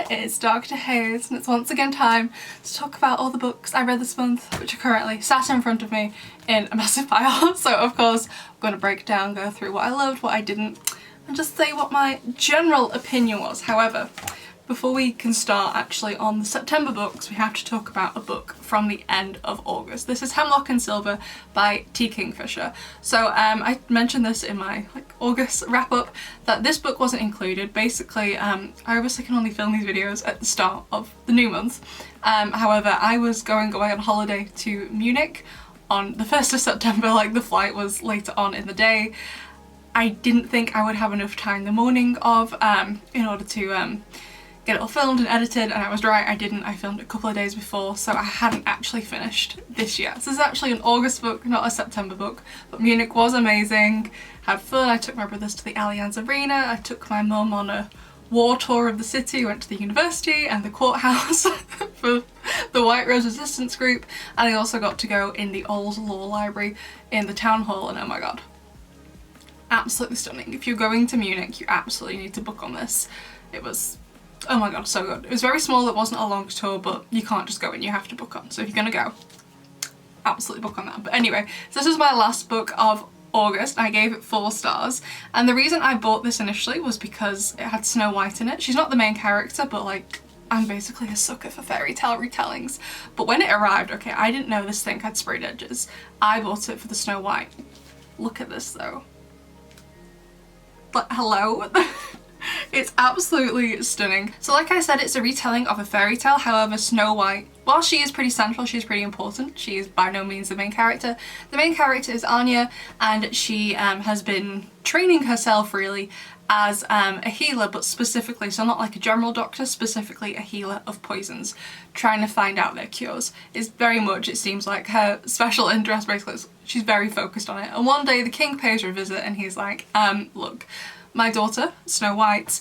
it's Dr. Hayes, and it's once again time to talk about all the books I read this month, which are currently sat in front of me in a massive pile. So of course I'm going to break down, go through what I loved, what I didn't, and just say what my general opinion was. However, before we can start actually on the September books, we have to talk about a book from the end of August. This is Hemlock and Silver by T. Kingfisher. So I mentioned this in my August wrap up that this book wasn't included. Basically, I obviously can only film these videos at the start of the new month. However, I was going away on holiday to Munich on the 1st of September, the flight was later on in the day. I didn't think I would have enough time the morning of in order to get it all filmed and edited, and I was right, I didn't. I filmed it a couple of days before, so I hadn't actually finished this yet. So this is actually an August book, not a September book, but Munich was amazing, had fun. I took my brothers to the Allianz Arena, I took my mum on a war tour of the city, went to the university and the courthouse for the White Rose Resistance group, and I also got to go in the old law library in the town hall, and oh my god, absolutely stunning. If you're going to Munich, you absolutely need to book on this. It was, oh my god, so good. It was very small, it wasn't a long tour, but you can't just go in, you have to book on. So if you're gonna go, absolutely book on that. But anyway, so this was my last book of August. I gave it 4 stars, and the reason I bought this initially was because it had Snow White in it. She's not the main character, but I'm basically a sucker for fairy tale retellings. But when it arrived, okay, I didn't know this thing had sprayed edges. I bought it for the Snow White. Look at this though. But hello? It's absolutely stunning. So like I said, it's a retelling of a fairy tale. However, Snow White, while she is pretty central, she's pretty important, she is by no means the main character. The main character is Anya, and she has been training herself really as a healer, but specifically, so not like a general doctor, specifically a healer of poisons, trying to find out their cures. Is very much, it seems like, her special interest. Basically, she's very focused on it. And one day the king pays her a visit and he's like, look, my daughter, Snow White,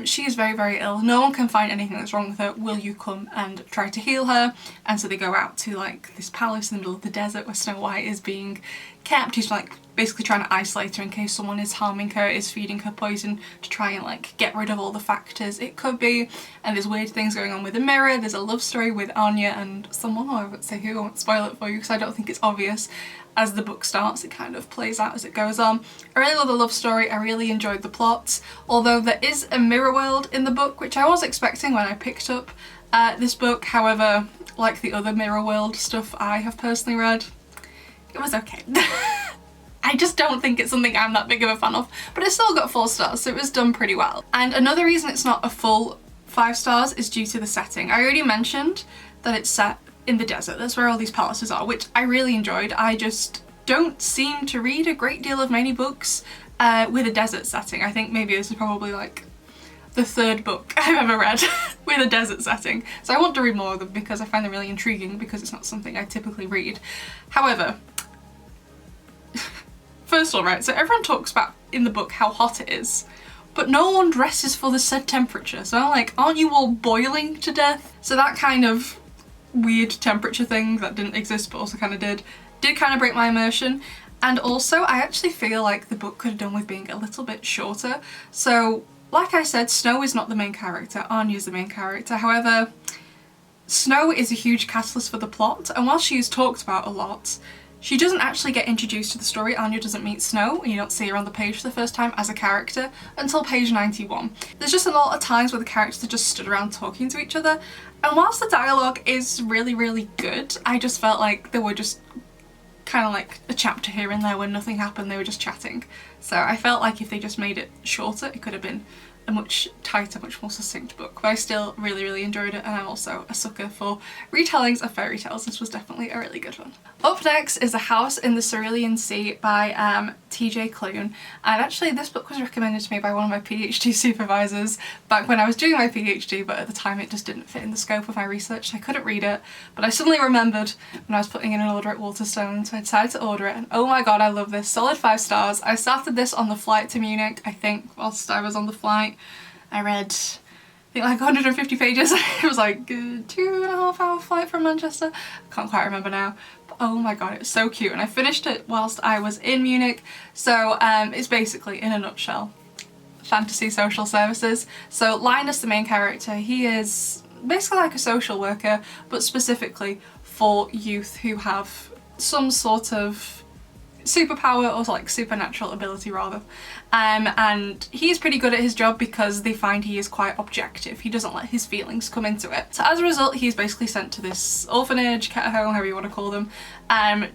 she is very, very ill. No one can find anything that's wrong with her. Will you come and try to heal her? And so they go out to this palace in the middle of the desert where Snow White is being kept. He's basically trying to isolate her in case someone is harming her, is feeding her poison to try and get rid of all the factors it could be. And there's weird things going on with the mirror. There's a love story with Anya and someone, I won't say who, I won't spoil it for you because I don't think it's obvious. As the book starts, it kind of plays out as it goes on. I really love the love story, I really enjoyed the plot, although there is a mirror world in the book, which I was expecting when I picked up this book. However, like the other mirror world stuff I have personally read, it was okay. I just don't think it's something I'm that big of a fan of, but it still got 4 stars, so it was done pretty well. And another reason it's not a full 5 stars is due to the setting. I already mentioned that it's set in the desert. That's where all these palaces are, which I really enjoyed. I just don't seem to read a great deal of many books with a desert setting. I think maybe this is probably the 3rd book I've ever read with a desert setting. So I want to read more of them because I find them really intriguing, because it's not something I typically read. However, first of all, right, so everyone talks about in the book how hot it is, but no one dresses for the said temperature. So I'm like, aren't you all boiling to death? So that kind of weird temperature thing that didn't exist but also kind of did kind of break my immersion. And also I actually feel like the book could have done with being a little bit shorter. So like I said, Snow is not the main character, Anya's the main character. However, Snow is a huge catalyst for the plot, and while she is talked about a lot, she doesn't actually get introduced to the story. Anya doesn't meet Snow, and you don't see her on the page for the first time as a character until page 91. There's just a lot of times where the characters just stood around talking to each other, and whilst the dialogue is really, really good, I just felt like there were just kind of a chapter here and there where nothing happened, they were just chatting. So I felt like if they just made it shorter, it could have been a much tighter, much more succinct book. But I still really, really enjoyed it, and I'm also a sucker for retellings of fairy tales. This was definitely a really good one. Up next is A House in the Cerulean Sea by TJ Klune, and actually this book was recommended to me by one of my PhD supervisors back when I was doing my PhD, but at the time it just didn't fit in the scope of my research, so I couldn't read it. But I suddenly remembered when I was putting in an order at Waterstone, so I decided to order it, and oh my god, I love this. Solid 5 stars. I started this on the flight to Munich, I think, whilst I was on the flight. I read, I think 150 pages. It was a 2.5 hour flight from Manchester. I can't quite remember now. But oh my god, it was so cute, and I finished it whilst I was in Munich. So it's basically, in a nutshell, fantasy social services. So Linus, the main character, he is basically like a social worker, but specifically for youth who have some sort of superpower or like supernatural ability rather. And he's pretty good at his job because they find he is quite objective. He doesn't let his feelings come into it. So as a result, he's basically sent to this orphanage, cat home, however you want to call them,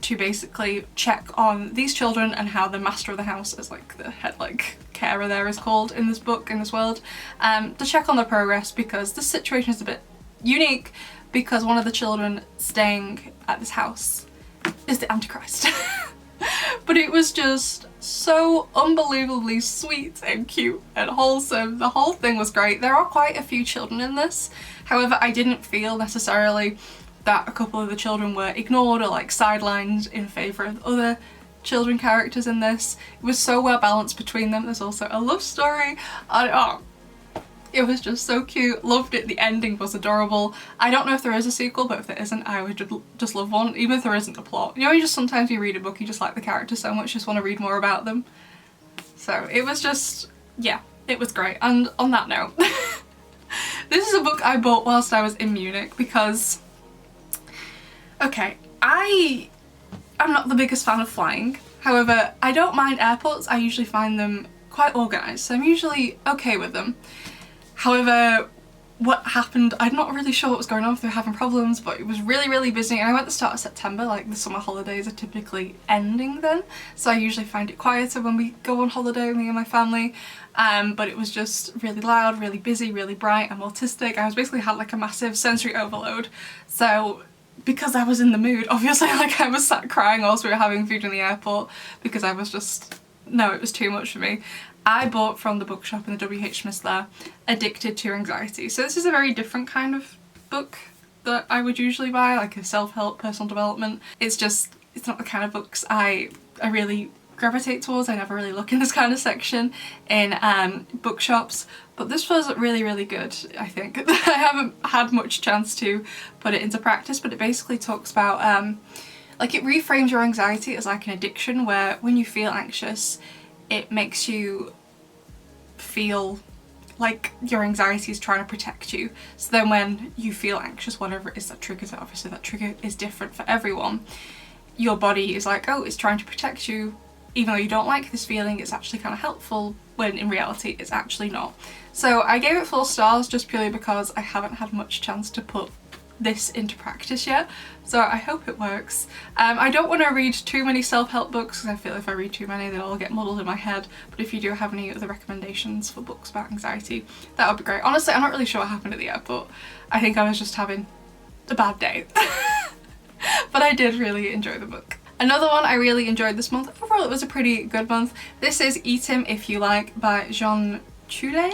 to basically check on these children and how the master of the house, as like the head like carer there is called in this book, in this world, to check on their progress, because this situation is a bit unique because one of the children staying at this house is the Antichrist. But it was just so unbelievably sweet and cute and wholesome. The whole thing was great. There are quite a few children in this. However, I didn't feel necessarily that a couple of the children were ignored or like sidelined in favour of other children characters in this. It was so well balanced between them. There's also a love story. It was just so cute. Loved it. The ending was adorable. I don't know if there is a sequel, but if there isn't, I would just love one, even if there isn't a plot. You know, you just sometimes you read a book, you just like the characters so much, just want to read more about them. So it was just, yeah, it was great. And on that note, this is a book I bought whilst I was in Munich because, okay, I'm not the biggest fan of flying. However, I don't mind airports. I usually find them quite organised, so I'm usually okay with them. However, what happened, I'm not really sure what was going on if they were having problems, but it was really, really busy, and I went at the start of September, like the summer holidays are typically ending then, so I usually find it quieter when we go on holiday, me and my family, but it was just really loud, really busy, really bright. I'm autistic. I was basically had like a massive sensory overload, so because I was in the mood, obviously, like I was sat crying whilst we were having food in the airport because I was just, no, it was too much for me. I bought from the bookshop in the WH Smiths there, Addicted to Anxiety. So this is a very different kind of book that I would usually buy, like a self-help, personal development. It's just, it's not the kind of books I really gravitate towards. I never really look in this kind of section in bookshops, but this was really, really good, I think. I haven't had much chance to put it into practice, but it basically talks about, like it reframes your anxiety as like an addiction, where when you feel anxious, it makes you feel like your anxiety is trying to protect you. So then when you feel anxious, whatever it is that triggers it, obviously that trigger is different for everyone, your body is like, oh, it's trying to protect you. Even though you don't like this feeling, it's actually kind of helpful, when in reality it's actually not. So I gave it 4 stars just purely because I haven't had much chance to put this into practice yet, so I hope it works. I don't want to read too many self-help books because I feel if I read too many they'll all get muddled in my head, but if you do have any other recommendations for books about anxiety, that would be great. Honestly, I'm not really sure what happened at the airport. I think I was just having a bad day. But I did really enjoy the book. Another one I really enjoyed this month, overall it was a pretty good month, this is Eat 'Em If You Like by Jean Teulé.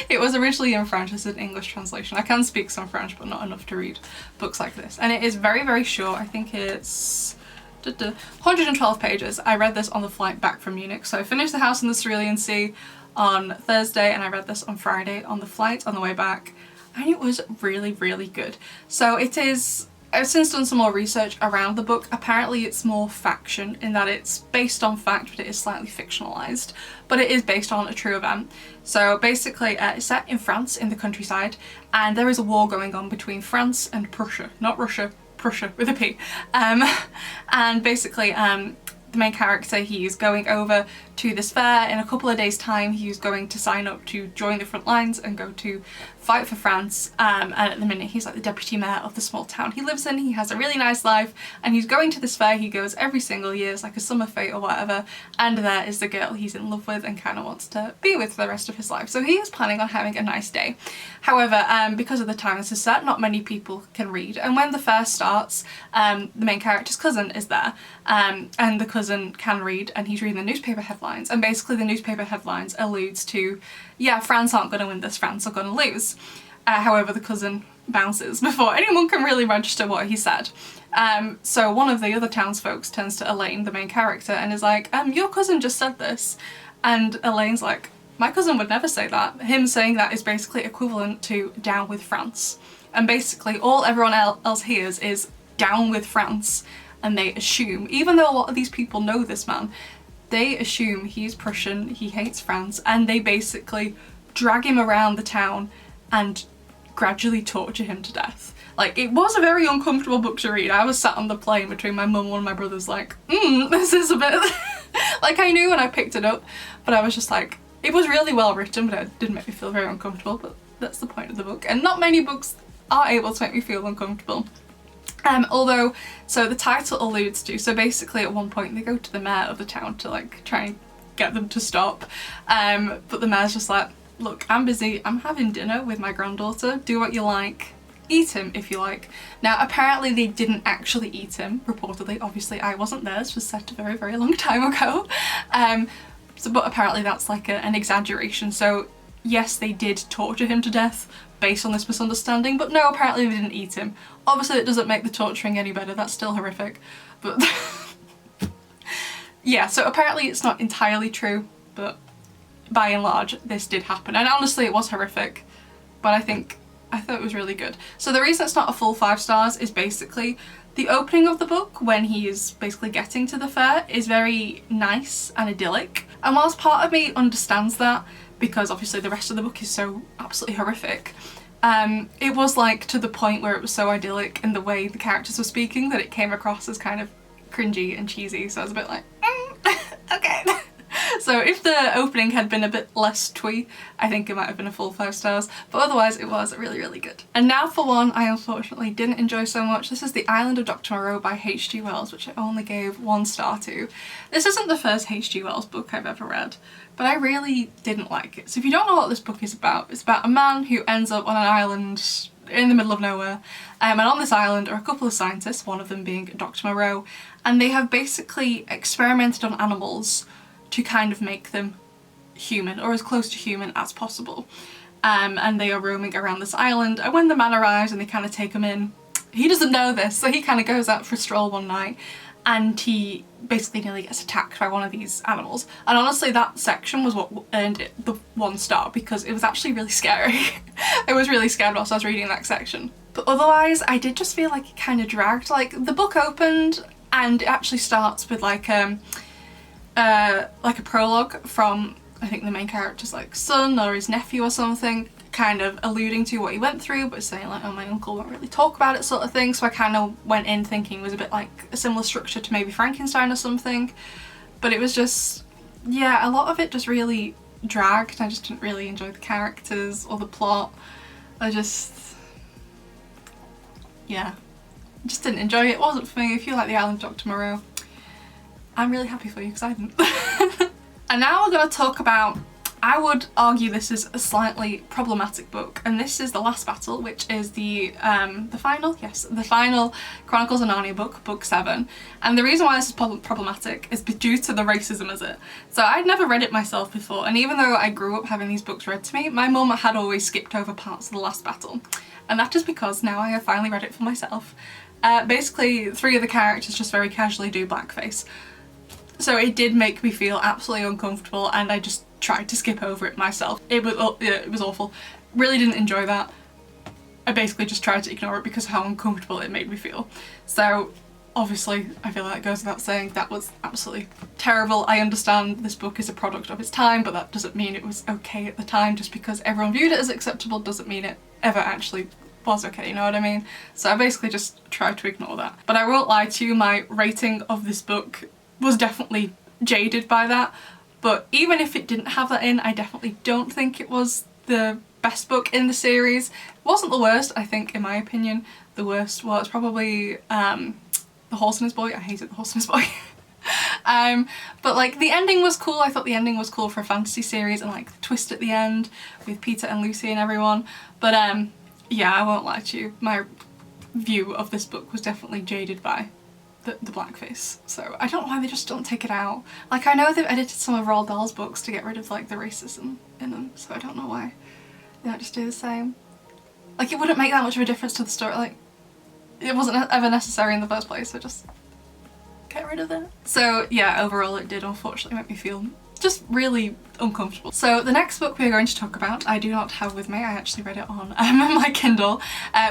It was originally in French, this is an English translation. I can speak some French but not enough to read books like this. And it is very, very short. I think it's 112 pages. I read this on the flight back from Munich. So I finished The House in the Cerulean Sea on Thursday and I read this on Friday on the flight on the way back. And it was really, really good. So it is, I've since done some more research around the book. Apparently it's more faction in that it's based on fact, but it is slightly fictionalized. But it is based on a true event. So basically it's set in France in the countryside, and there is a war going on between France and Prussia, not Russia, Prussia with a P. And basically the main character, he's going over to this fair in a couple of days time. He's going to sign up to join the front lines and go to fight for France, and at the minute he's like the deputy mayor of the small town he lives in. He has a really nice life and he's going to this fair. He goes every single year, it's like a summer fete or whatever, and there is the girl he's in love with and kind of wants to be with for the rest of his life. So he is planning on having a nice day. However, because of the time this is set, not many people can read, and when the fair starts, the main character's cousin is there, and the cousin can read and he's reading the newspaper headlines, and basically the newspaper headlines alludes to, yeah, France aren't going to win this, France are going to lose. However, the cousin bounces before anyone can really register what he said. So one of the other townsfolk turns to Elaine, the main character, and is like, your cousin just said this. And Elaine's like, my cousin would never say that. Him saying that is basically equivalent to down with France. And basically all everyone else hears is down with France. And they assume, even though a lot of these people know this man, they assume he's Prussian, he hates France, and they basically drag him around the town and gradually torture him to death. Like, it was a very uncomfortable book to read. I was sat on the plane between my mum and one of my brothers like, this is a bit... like, I knew when I picked it up, but I was just like, it was really well written, but it did make me feel very uncomfortable, but that's the point of the book. And not many books are able to make me feel uncomfortable. Although, so the title alludes to, so basically at one point they go to the mayor of the town to like try and get them to stop, but the mayor's just like, look, I'm busy, I'm having dinner with my granddaughter, do what you like, eat him if you like. Now apparently they didn't actually eat him, reportedly, obviously I wasn't there, this was set a very, very long time ago, but apparently that's like an exaggeration, so yes, they did torture him to death based on this misunderstanding, but no, apparently they didn't eat him. Obviously it doesn't make the torturing any better, that's still horrific, but yeah, so apparently it's not entirely true, but by and large this did happen, and honestly it was horrific, but I thought it was really good. So the reason it's not a full 5 stars is basically the opening of the book, when he is basically getting to the fair, is very nice and idyllic, and whilst part of me understands that, because obviously the rest of the book is so absolutely horrific, it was like to the point where it was so idyllic in the way the characters were speaking that it came across as kind of cringy and cheesy, so I was a bit like, okay. So if the opening had been a bit less twee, I think it might have been a full 5 stars, but otherwise it was really, really good. And now for one I unfortunately didn't enjoy so much. This is The Island of Dr. Moreau by H.G. Wells, which I only gave 1 star to. This isn't the first H.G. Wells book I've ever read, but I really didn't like it. So if you don't know what this book is about, it's about a man who ends up on an island in the middle of nowhere, and on this island are a couple of scientists, one of them being Dr. Moreau, and they have basically experimented on animals to kind of make them human, or as close to human as possible. And they are roaming around this island, and when the man arrives and they kind of take him in, he doesn't know this, so he kind of goes out for a stroll one night and he basically nearly gets attacked by one of these animals. And honestly that section was what earned it the 1 star, because it was actually really scary. I was really scared whilst I was reading that section. But otherwise I did just feel like it kind of dragged. Like, the book opened and it actually starts with like a prologue from, I think, the main character's like son or his nephew or something, kind of alluding to what he went through, but saying like, oh, my uncle won't really talk about it, sort of thing. So I kind of went in thinking it was a bit like a similar structure to maybe Frankenstein or something, but it was just, yeah, a lot of it just really dragged. I just didn't really enjoy the characters or the plot. I just didn't enjoy it. It wasn't for me. If you like The Island of Dr. Moreau, I'm really happy for you, because I didn't. And now we're going to talk about, I would argue this is a slightly problematic book, and this is The Last Battle, which is the final Chronicles of Narnia book, book 7. And the reason why this is problematic is due to the racism of it. So I'd never read it myself before, and even though I grew up having these books read to me, my mum had always skipped over parts of The Last Battle. And that is because now I have finally read it for myself. Basically, 3 of the characters just very casually do blackface. So it did make me feel absolutely uncomfortable, and I just tried to skip over it myself. It was awful. Really didn't enjoy that. I basically just tried to ignore it because of how uncomfortable it made me feel. So obviously I feel like it goes without saying that was absolutely terrible. I understand this book is a product of its time, but that doesn't mean it was okay at the time. Just because everyone viewed it as acceptable doesn't mean it ever actually was okay, you know what I mean? So I basically just tried to ignore that. But I won't lie to you, my rating of this book was definitely jaded by that, but even if it didn't have that in, I definitely don't think it was the best book in the series. It wasn't the worst, I think, in my opinion. The worst was probably The Horse and His Boy. I hated The Horse and His Boy. But like, the ending was cool. I thought the ending was cool for a fantasy series, and like the twist at the end with Peter and Lucy and everyone. But yeah, I won't lie to you, my view of this book was definitely jaded by the blackface. So I don't know why they just don't take it out. Like, I know they've edited some of Roald Dahl's books to get rid of like the racism in them, so I don't know why they don't just do the same. Like, it wouldn't make that much of a difference to the story. Like, it wasn't ever necessary in the first place, so just get rid of it. So yeah, overall it did unfortunately make me feel just really uncomfortable. So the next book we're going to talk about, I do not have with me. I actually read it on my Kindle.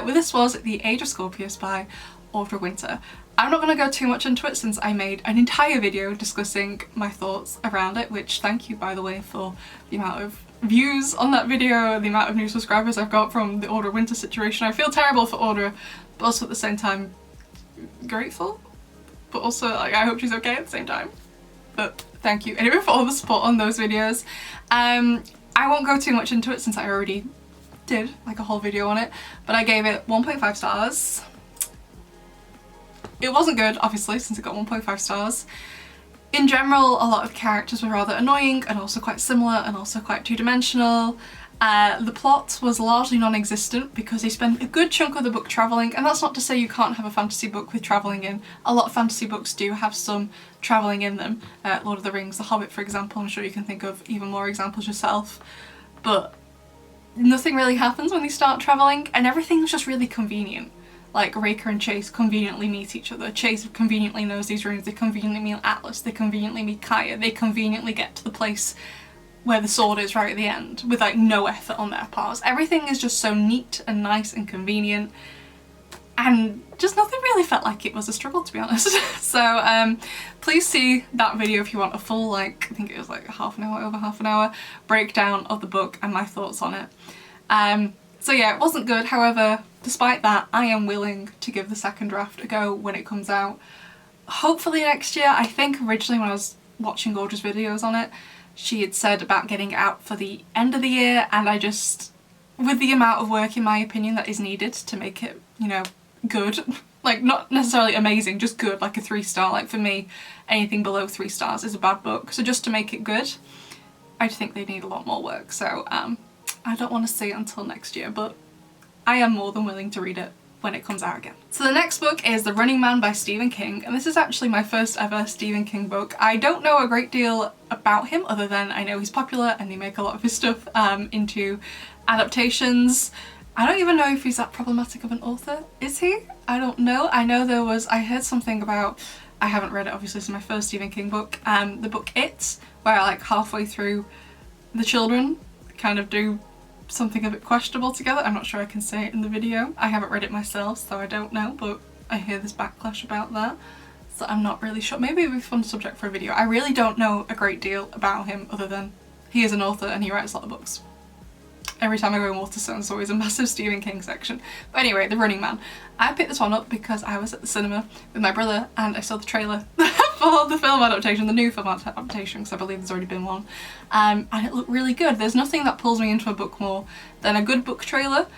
This was The Age of Scorpius by Audra Winter. I'm not going to go too much into it since I made an entire video discussing my thoughts around it, which thank you by the way for the amount of views on that video, the amount of new subscribers I've got from the Audra winter situation. I feel terrible for Audra, but also at the same time grateful, but also like I hope she's okay at the same time. But thank you anyway for all the support on those videos. I won't go too much into it since I already did like a whole video on it, but I gave it 1.5 stars. It wasn't good, obviously, since it got 1.5 stars. In general, a lot of characters were rather annoying and also quite similar and also quite two-dimensional. The plot was largely non-existent because they spent a good chunk of the book travelling, and that's not to say you can't have a fantasy book with travelling in. A lot of fantasy books do have some travelling in them. Lord of the Rings, The Hobbit for example, I'm sure you can think of even more examples yourself. But nothing really happens when they start travelling, and everything's just really convenient. Like Raker and Chase conveniently meet each other. Chase conveniently knows these runes, they conveniently meet Atlas, they conveniently meet Kaya, they conveniently get to the place where the sword is right at the end with like no effort on their parts. Everything is just so neat and nice and convenient, and just nothing really felt like it was a struggle, to be honest. So please see that video if you want a full, like, I think it was like over half an hour breakdown of the book and my thoughts on it. So yeah, it wasn't good. However, despite that, I am willing to give the second draft a go when it comes out. Hopefully next year. I think originally when I was watching Audra's videos on it, she had said about getting it out for the end of the year, and I just, with the amount of work in my opinion that is needed to make it, you know, good, like not necessarily amazing, just good, like a 3-star, like for me anything below 3 stars is a bad book, so just to make it good I just think they need a lot more work. So I don't want to see it until next year, but I am more than willing to read it when it comes out again. So the next book is The Running Man by Stephen King, and this is actually my first ever Stephen King book. I don't know a great deal about him other than I know he's popular and they make a lot of his stuff into adaptations. I don't even know if he's that problematic of an author. Is he? I don't know. I know I heard something about, I haven't read it obviously, it's my first Stephen King book, the book It, where like halfway through the children kind of do something a bit questionable together. I'm not sure I can say it in the video. I haven't read it myself, so I don't know, but I hear this backlash about that, so I'm not really sure. Maybe it would be a fun subject for a video. I really don't know a great deal about him other than he is an author and he writes a lot of books. Every time I go in Waterstones, there's always a massive Stephen King section. But anyway, The Running Man. I picked this one up because I was at the cinema with my brother and I saw the trailer for the film adaptation, the new film adaptation, because I believe there's already been one. And it looked really good. There's nothing that pulls me into a book more than a good book trailer,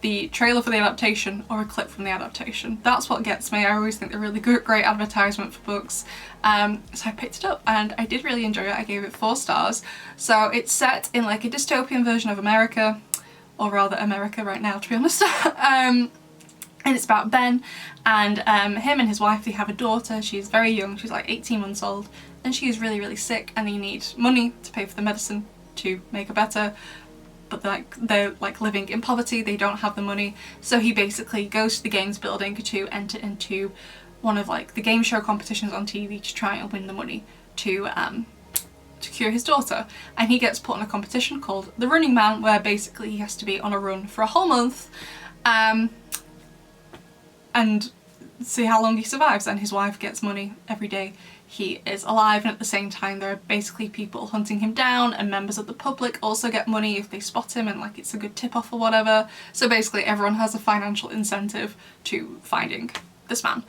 the trailer for the adaptation, or a clip from the adaptation. That's what gets me. I always think they're really good, great advertisement for books. So I picked it up and I did really enjoy it. I gave it 4 stars. So it's set in like a dystopian version of America, or rather America right now, to be honest. And it's about Ben and him and his wife. They have a daughter. She's very young. She's like 18 months old, and she is really, really sick, and they need money to pay for the medicine to make her better. But they're like living in poverty, they don't have the money, so he basically goes to the games building to enter into one of like the game show competitions on TV to try and win the money to cure his daughter. And he gets put on a competition called The Running Man, where basically he has to be on a run for a whole month and see how long he survives, and his wife gets money every day he is alive, and at the same time there are basically people hunting him down, and members of the public also get money if they spot him and like it's a good tip-off or whatever. So basically everyone has a financial incentive to finding this man.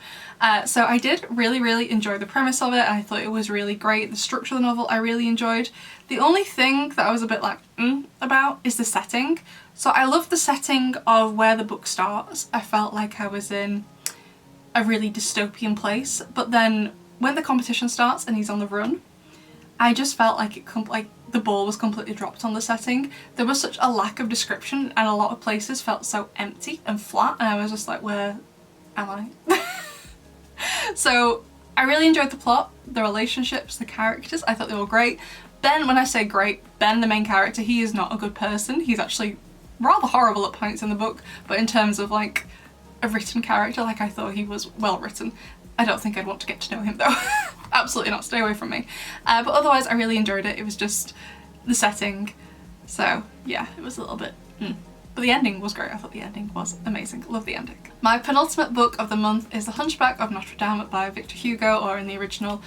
So I did really, really enjoy the premise of it. I thought it was really great. The structure of the novel I really enjoyed. The only thing that I was a bit like about is the setting. So I love the setting of where the book starts. I felt like I was in a really dystopian place, but then when the competition starts and he's on the run, I just felt like the ball was completely dropped on the setting. There was such a lack of description, and a lot of places felt so empty and flat, and I was just like, where am I? So I really enjoyed the plot, the relationships, the characters. I thought they were great. Ben, when I say great, Ben, the main character, he is not a good person. He's actually rather horrible at points in the book, but in terms of like a written character, like I thought he was well written. I don't think I'd want to get to know him though. Absolutely not, stay away from me. But otherwise I really enjoyed it. It was just the setting. So yeah, it was a little bit But the ending was great. I thought the ending was amazing. Love the ending. My penultimate book of the month is The Hunchback of Notre-Dame by Victor Hugo, or in the original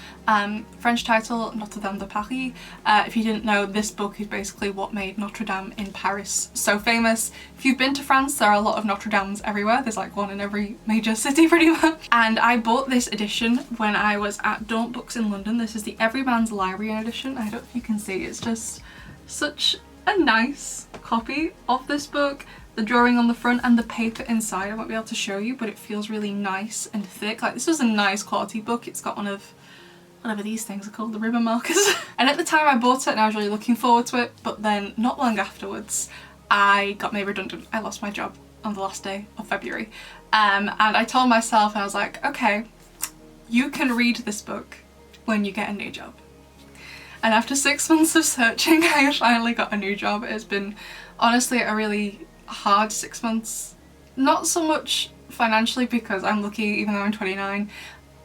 French title, Notre-Dame de Paris. If you didn't know, this book is basically what made Notre-Dame in Paris so famous. If you've been to France, there are a lot of Notre-Dames everywhere. There's like one in every major city pretty much. And I bought this edition when I was at Daunt Books in London. This is the Everyman's Library edition. I don't know if you can see, it's just such a nice copy of this book. The drawing on the front and the paper inside I won't be able to show you, but it feels really nice and thick. Like, this was a nice quality book. It's got one of whatever these things are called, the ribbon markers. And at the time I bought it and I was really looking forward to it, but then not long afterwards I got made redundant. I lost my job on the last day of February. And I told myself, I was like, okay, you can read this book when you get a new job. And after 6 months of searching, I finally got a new job. It's been honestly a really hard 6 months. Not so much financially, because I'm lucky, even though I'm 29,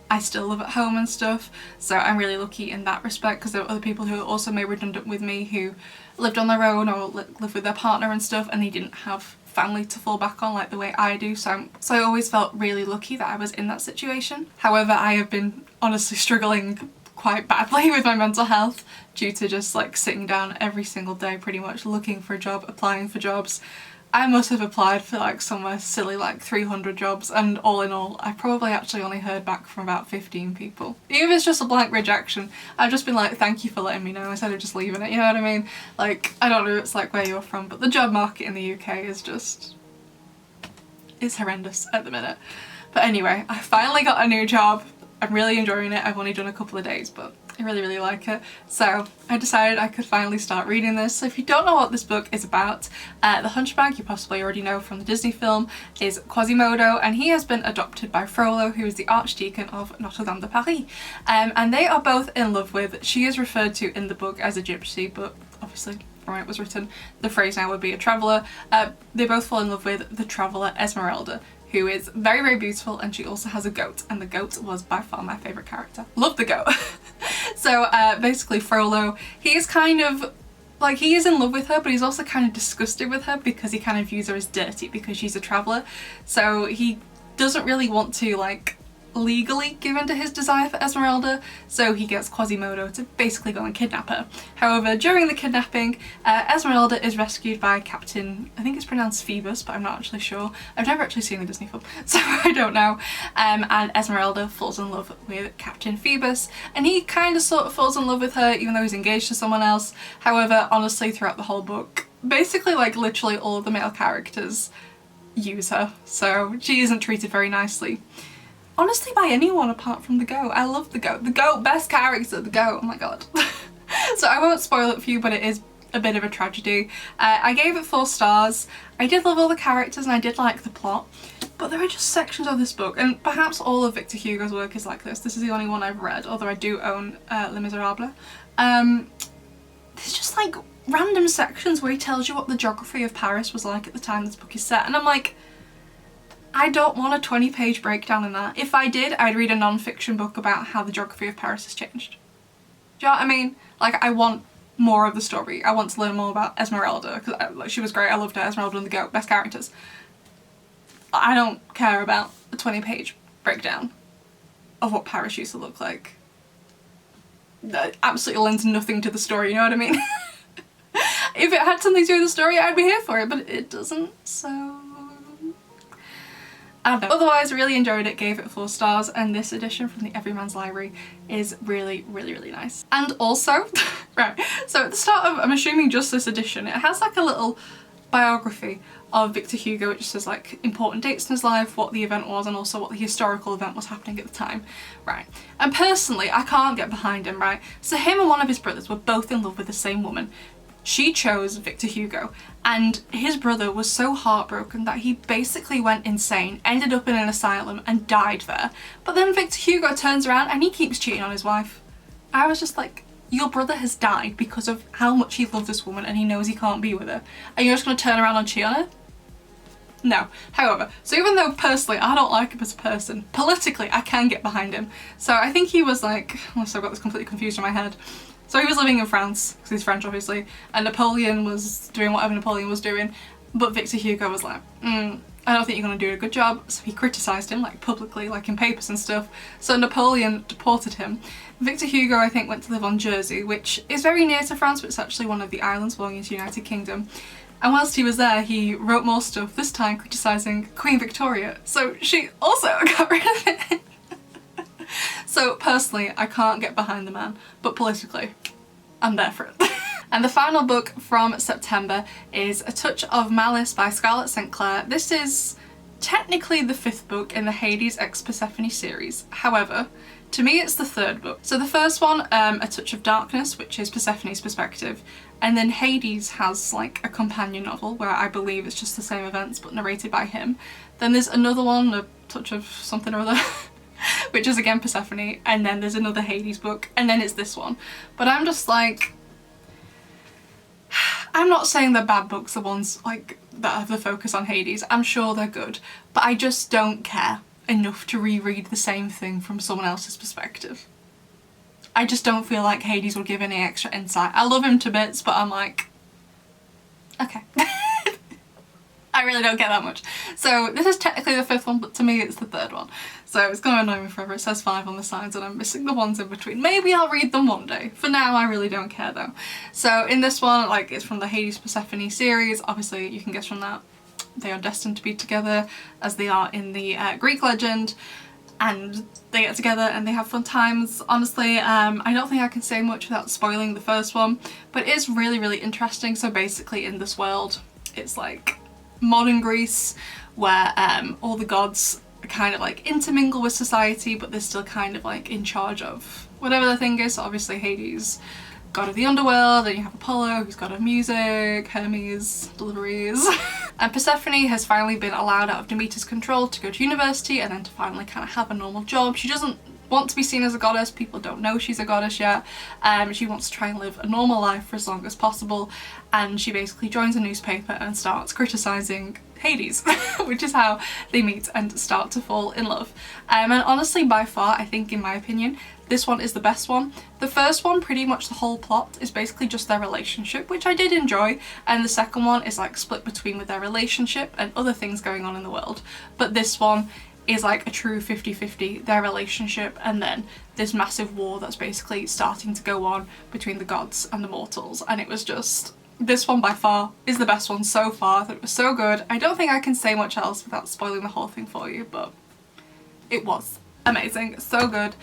I still live at home and stuff. So I'm really lucky in that respect, because there were other people who were also made redundant with me who lived on their own or lived with their partner and stuff, and they didn't have family to fall back on like the way I do. So I always felt really lucky that I was in that situation. However, I have been honestly struggling quite badly with my mental health due to just like sitting down every single day pretty much looking for a job, applying for jobs. I must have applied for like somewhere silly like 300 jobs, and all in all I probably actually only heard back from about 15 people. Even if it's just a blank rejection, I've just been like, thank you for letting me know, instead of just leaving it, you know what I mean? Like, I don't know, it's like where you're from, but the job market in the UK is just, it's horrendous at the minute. But anyway, I finally got a new job. I'm really enjoying it. I've only done a couple of days, but I really like it. So I decided I could finally start reading this. So if you don't know what this book is about, the Hunchback, you possibly already know from the Disney film, is Quasimodo, and he has been adopted by Frollo, who is the Archdeacon of Notre-Dame de Paris. And they are both in love with, she is referred to in the book as a gypsy, but obviously from when it was written, the phrase now would be a traveller. They both fall in love with the traveller Esmeralda, who is very beautiful, and she also has a goat, and the goat was by far my favourite character. Love the goat. So basically Frollo, he is kind of like, he is in love with her, but he's also kind of disgusted with her because he kind of views her as dirty because she's a traveller. So he doesn't really want to like legally give in to his desire for Esmeralda, so he gets Quasimodo to basically go and kidnap her. However, during the kidnapping, Esmeralda is rescued by Captain, I think it's pronounced Phoebus, but I'm not actually sure. I've never actually seen the Disney film, so I don't know. And Esmeralda falls in love with Captain Phoebus, and he kind of sort of falls in love with her even though he's engaged to someone else. However, honestly, throughout the whole book, basically like literally all of the male characters use her, so she isn't treated very nicely. Honestly, by anyone apart from the goat. I love the goat. The goat, best character, the goat, oh my god. So I won't spoil it for you, but it is a bit of a tragedy. I gave it 4 stars. I did love all the characters and I did like the plot, but there are just sections of this book, and perhaps all of Victor Hugo's work is like this. This is the only one I've read, although I do own Les Miserables. There's just like random sections where he tells you what the geography of Paris was like at the time this book is set, and I'm like, I don't want a 20-page breakdown in that. If I did, I'd read a non-fiction book about how the geography of Paris has changed. Do you know what I mean? Like, I want more of the story. I want to learn more about Esmeralda, because like, she was great. I loved her. Esmeralda and the goat, best characters. I don't care about a 20-page breakdown of what Paris used to look like. That absolutely lends nothing to the story, you know what I mean? If it had something to do with the story, I'd be here for it, but it doesn't, so I don't know. Otherwise, really enjoyed it, gave it 4 stars, and this edition from the Everyman's Library is really nice. And also, right, so at the start of, I'm assuming just this edition, it has like a little biography of Victor Hugo, which says like important dates in his life, what the event was, and also what the historical event was happening at the time. Right, and personally, I can't get behind him, right? So him and one of his brothers were both in love with the same woman. She chose Victor Hugo, and his brother was so heartbroken that he basically went insane, ended up in an asylum and died there. But then Victor Hugo turns around and he keeps cheating on his wife. I was just like, your brother has died because of how much he loves this woman and he knows he can't be with her, and you're just going to turn around and cheat on her? No. However, so even though personally I don't like him as a person, politically I can get behind him. So I think he was like, unless I've got this completely confused in my head. So he was living in France, because he's French obviously, and Napoleon was doing whatever Napoleon was doing. But Victor Hugo was like, I don't think you're going to do a good job, so he criticised him, like publicly, like in papers and stuff. So Napoleon deported him. Victor Hugo, I think, went to live on Jersey, which is very near to France, but it's actually one of the islands belonging to the United Kingdom. And whilst he was there, he wrote more stuff, this time criticising Queen Victoria. So she also got rid of it. So personally, I can't get behind the man, but politically, I'm there for it. And the final book from September is A Touch of Malice by Scarlett St. Clair. This is technically the 5th book in the Hades x Persephone series. However, to me it's the 3rd book. So the first one, A Touch of Darkness, which is Persephone's perspective, and then Hades has like a companion novel where I believe it's just the same events but narrated by him. Then there's another one, A Touch of something or other, which is again Persephone, and then there's another Hades book, and then it's this one. But I'm just like, I'm not saying they're bad books, the ones like that have the focus on Hades. I'm sure they're good, but I just don't care enough to reread the same thing from someone else's perspective. I just don't feel like Hades would give any extra insight. I love him to bits, but I'm like, okay. I really don't get that much. So this is technically the 5th one, but to me it's the 3rd one. So it's going to annoy me forever. It says 5 on the sides and I'm missing the ones in between. Maybe I'll read them one day. For now, I really don't care though. So in this one, like, it's from the Hades Persephone series. Obviously, you can guess from that they are destined to be together as they are in the Greek legend. And they get together and they have fun times. Honestly, I don't think I can say much without spoiling the first one, but it is really, really interesting. So basically in this world, it's like modern Greece where all the gods kind of like intermingle with society, but they're still kind of like in charge of whatever the thing is. So obviously Hades, god of the underworld, and you have Apollo, who's god of music, Hermes, deliveries. And Persephone has finally been allowed out of Demeter's control to go to university and then to finally kind of have a normal job. She doesn't want to be seen as a goddess, people don't know she's a goddess yet. She wants to try and live a normal life for as long as possible, and she basically joins a newspaper and starts criticising Hades, which is how they meet and start to fall in love. And honestly, by far, I think in my opinion, this one is the best one. The first one, pretty much the whole plot is basically just their relationship, which I did enjoy, and the second one is like split between with their relationship and other things going on in the world. But this one is like a true 50-50, their relationship and then this massive war that's basically starting to go on between the gods and the mortals. And it was just, this one by far is the best one so far. I thought it was so good. I don't think I can say much else without spoiling the whole thing for you, but it was amazing, so good.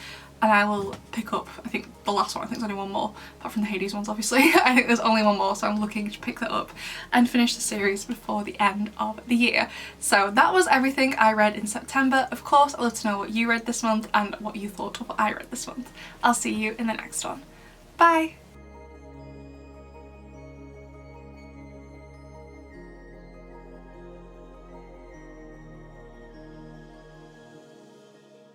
And I will pick up, I think the last one, I think there's only one more, apart from the Hades ones obviously. I think there's only one more, so I'm looking to pick that up and finish the series before the end of the year. So that was everything I read in September. Of course, I'd love to know what you read this month and what you thought of what I read this month. I'll see you in the next one. Bye!